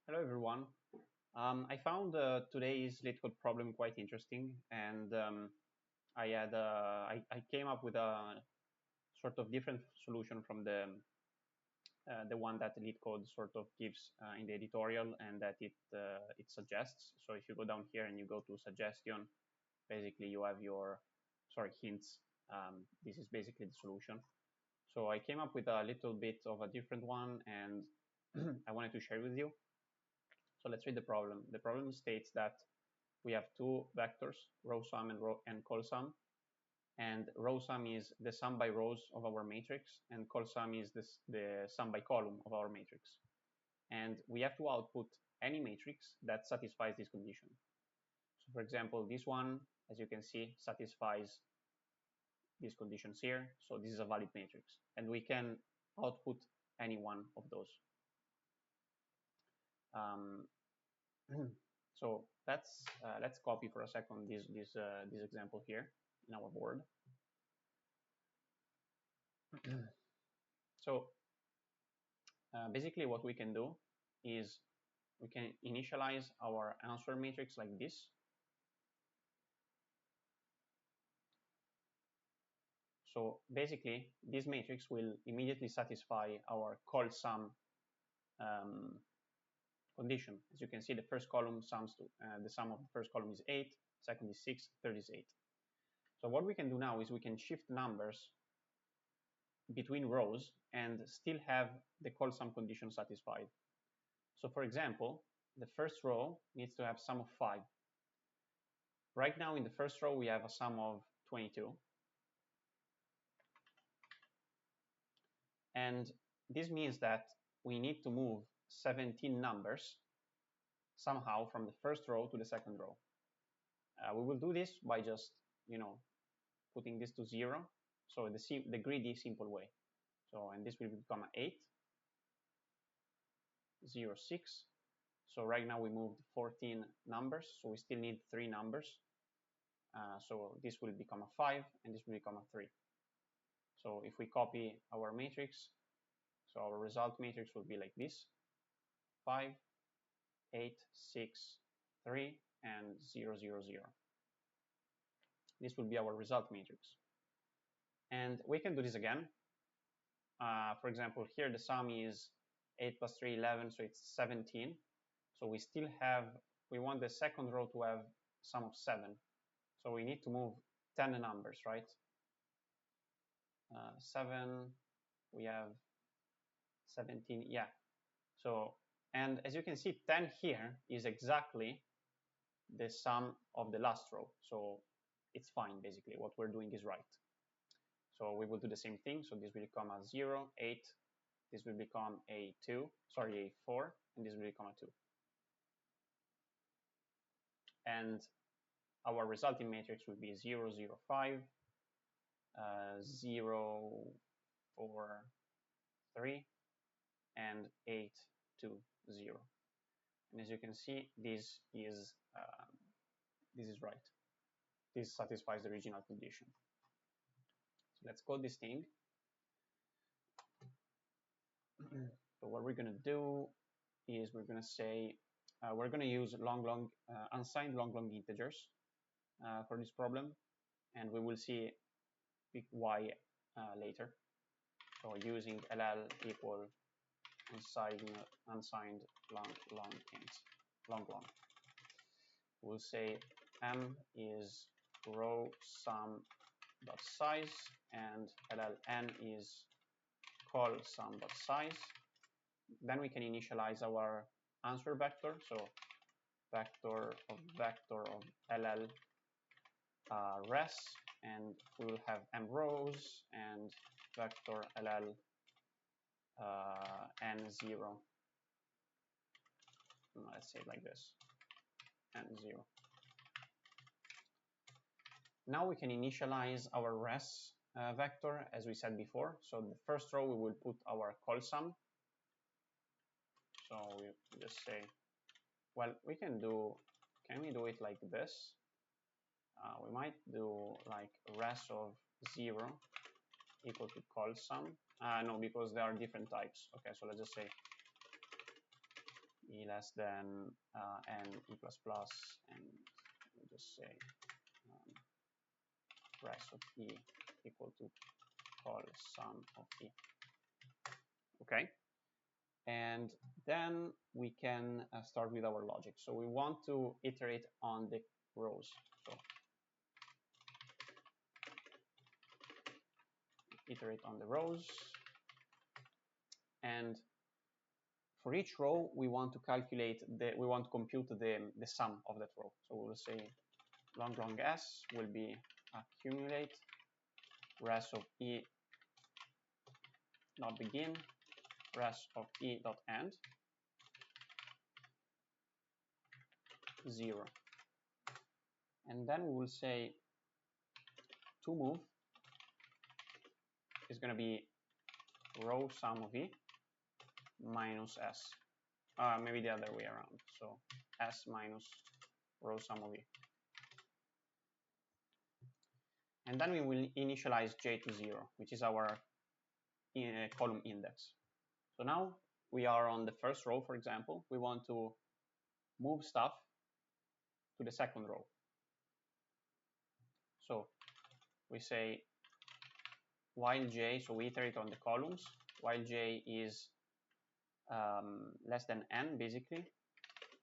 Hello everyone. I found today's LeetCode problem quite interesting, and I came up with a sort of different solution from the one that LeetCode sort of gives in the editorial and that it suggests. So if you go down here and you go to suggestion, basically you have your hints. This is basically the solution. So I came up with a little bit of a different one, and I wanted to share with you. So let's read the problem. The problem states that we have two vectors, row sum and col sum. And row sum is the sum by rows of our matrix, and col sum is the sum by column of our matrix. And we have to output any matrix that satisfies this condition. So for example, this one, as you can see, satisfies these conditions here. So this is a valid matrix. And we can output any one of those. So let's copy for a second this example here in our board. So basically what we can do is we can initialize our answer matrix like this. So basically this matrix will immediately satisfy our col sum condition. As you can see, the first column sums to the sum of the first column is 8, second is 6, third is 8. So what we can do now is we can shift numbers between rows and still have the col sum condition satisfied. So for example, the first row needs to have sum of 5. Right now in the first row we have a sum of 22. And this means that we need to move 17 numbers somehow from the first row to the second row. We will do this by just, putting this to 0. So the greedy simple way. So, and this will become 8, 0, 6. So right now we moved 14 numbers, so we still need 3 numbers. So this will become a 5, and this will become a 3. So if we copy our matrix, so our result matrix will be like this: 5, 8, 6, 3, and 0, 0, 0. This will be our result matrix. And we can do this again. For example, here the sum is 8 plus 3, 11, so it's 17. So we want the second row to have sum of 7. So we need to move 10 numbers, right? 7, we have 17, yeah. So, and as you can see, 10 here is exactly the sum of the last row. So it's fine, basically. What we're doing is right. So we will do the same thing. So this will become a 0, 8. This will become a 4, and this will become a 2. And our resulting matrix will be 0, 0, 5, 0, 4, 3, and 8, 2, 0. And as you can see, this is right. This satisfies the original condition. So let's code this thing. So what we're going to do is we're going to say we're going to use unsigned long integers for this problem, and we will see why later. So using ll equal unsigned long. We'll say m is row sum dot size and lln is col sum dot size. Then we can initialize our answer vector. So vector of ll res, and we will have m rows and vector ll n0. Let's say it like this, n0. Now we can initialize our res vector as we said before. So the first row we will put our col sum. So we just say, well, can we do it like this? We might do like res of 0 equal to col sum. No, because there are different types. Okay, so let's just say e less than n e plus plus, and we'll just say res of e equal to call sum of e. Okay, and then we can start with our logic. So we want to iterate on the rows. So iterate on the rows, and for each row we want to compute the sum of that row. So we'll say long s will be accumulate res of e dot begin res of e dot end 0, and then we will say to move is going to be row sum of e minus s, maybe the other way around, so s minus row sum of e. And then we will initialize j to 0, which is our column index. So now we are on the first row, for example. We want to move stuff to the second row. So we say while j, so we iterate on the columns, while j is less than n, basically,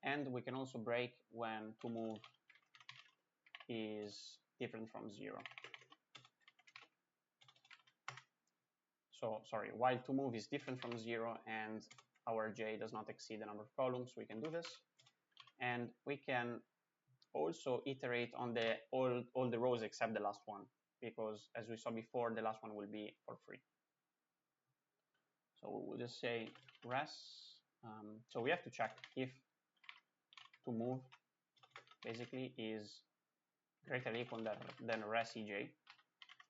and we can also break when to move is different from 0. So sorry, while to move is different from 0 and our j does not exceed the number of columns, we can do this. And we can also iterate on all the rows except the last one, because as we saw before, the last one will be for free. So we'll just say res. So we have to check if to move basically is greater or equal than res ej.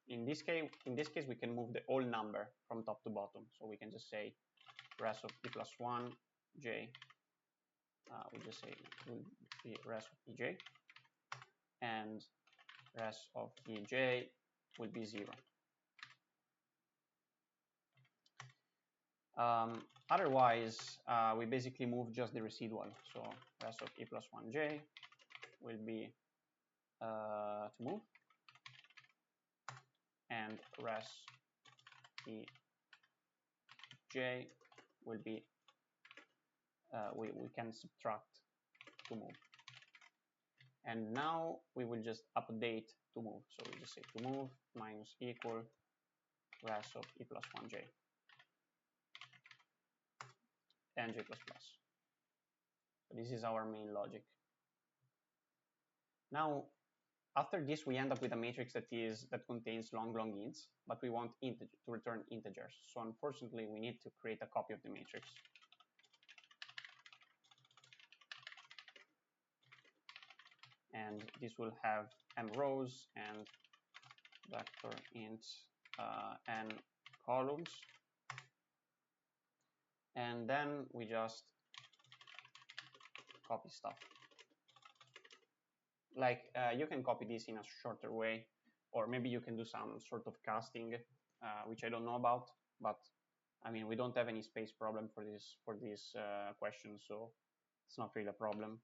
In this case, we can move the whole number from top to bottom. So we can just say res of e plus 1 j. We just say it will be res of ej, and res of ej will be 0. Otherwise, we basically move just the residual. So res of e plus 1 j will be to move, and res e j will be we can subtract to move. And now we will just update to move. So we just say to move minus equal res of e plus 1 j and j plus plus. So this is our main logic. Now, after this, we end up with a matrix that contains long ints, but we want to return integers. So unfortunately, we need to create a copy of the matrix. And this will have m rows and vector int n columns. And then we just copy stuff. Like you can copy this in a shorter way, or maybe you can do some sort of casting, which I don't know about. But I mean, we don't have any space problem for this question, so it's not really a problem.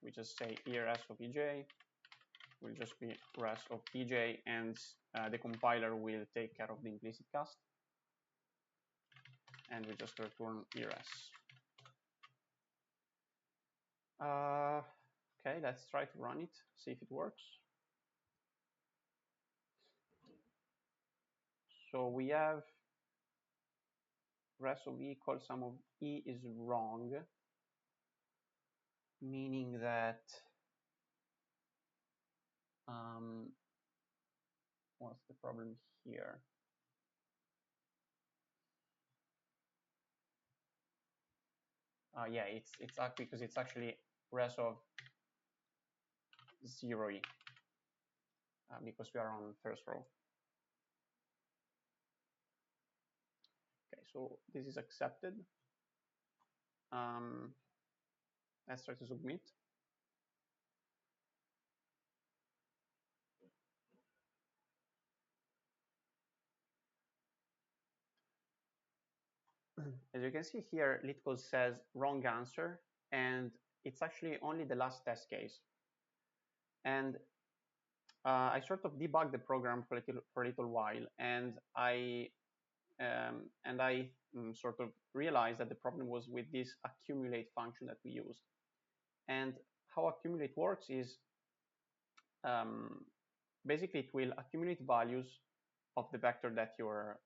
We just say here res of ej will just be res of ej, and the compiler will take care of the implicit cast. And we just return res. Okay, let's try to run it, see if it works. So we have res of e equals sum of e is wrong, meaning that what's the problem here? Yeah, it's because it's actually res of 0e because we are on first row. Okay, so this is accepted. Let's try to submit. As you can see here, LeetCode says wrong answer, and it's actually only the last test case. And I sort of debugged the program for a little while, and I sort of realized that the problem was with this accumulate function that we used. And how accumulate works is basically it will accumulate values of the vector that you're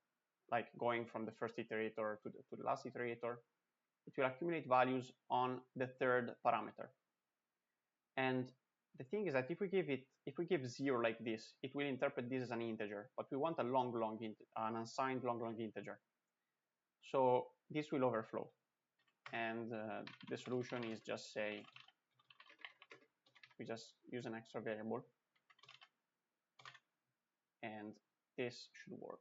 like going from the first iterator to the last iterator. It will accumulate values on the third parameter. And the thing is that if we give 0 like this, it will interpret this as an integer, but we want a an unsigned long integer. So this will overflow. And the solution is just say, we just use an extra variable, and this should work.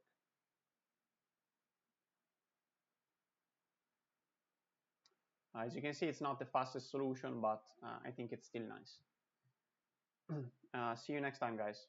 As you can see, it's not the fastest solution, but I think it's still nice. See you next time, guys.